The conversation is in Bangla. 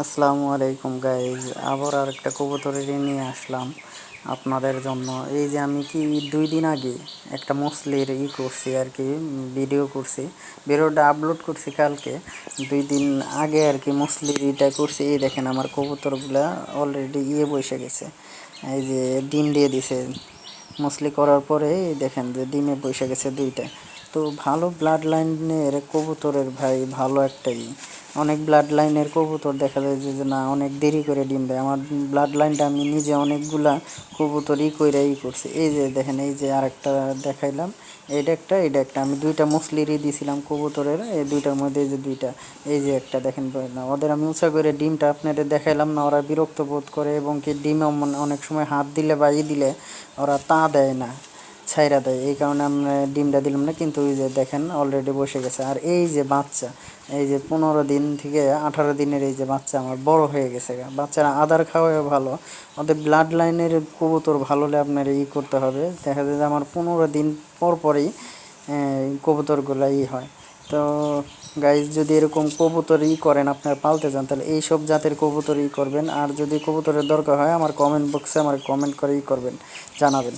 আসসালামু আলাইকুম গাইজ, আবার আরেকটা কবুতরেরই নিয়ে আসলাম আপনাদের জন্য। এই যে আমি 2 দিন আগে একটা মসলির করছি আর কি, ভিডিও করছি, ভিডিওটা আপলোড করছি কালকে। 2 দিন আগে আর কি মসলির করছি। এই দেখেন আমার কবুতরগুলা অলরেডি বসে গেছে, এই যে ডিম দিয়ে দিছে। মসলি করার পরে দেখেন যে ডিমে বসে গেছে 2টা। তো ভালো ব্লাড লাইনের কবুতরের ভাই ভালো একটাই। অনেক ব্লাড লাইনের কবুতর দেখা যায় যে না অনেক দেরি করে ডিম দেয়। আমার ব্লাড লাইনটা আমি নিজে অনেকগুলা কবুতর করছি। এই যে দেখেন, এই যে আরেকটা দেখাইলাম, এটা একটা আমি 2টা মসলিরই দিয়েছিলাম কবুতরের। এই 2টার মধ্যে এই যে 2টা, এই যে একটা দেখেন না, ওদের আমি উঁচা করে ডিমটা আপনাদের দেখাইলাম না, ওরা বিরক্ত বোধ করে এবং কি ডিমে অনেক সময় হাত দিলে বা দিলে ওরা তা দেয় না, ছাইরা দেয়। এই কারণে আমরা ডিমটা দিলাম না, কিন্তু ওই যে দেখেন অলরেডি বসে গেছে। আর এই যে বাচ্চা, এই যে 15 দিন থেকে 18 দিনের এই যে বাচ্চা আমার বড় হয়ে গেছে। বাচ্চারা আদার খাওয়াও ভালো, ওদের ব্লাড লাইনের কবুতর ভালো হলে আপনার করতে হবে। দেখা যায় যে আমার 15 দিন পর পরই কবুতরগুলো হয়। তো গাইজ, যদি এরকম কবুতর করেন, আপনার পালতে চান, তাহলে এই সব জাতের কবুতর করবেন। আর যদি কবুতরের দরকার হয় আমার কমেন্ট বক্সে আমার কমেন্ট করে করবেন, জানাবেন।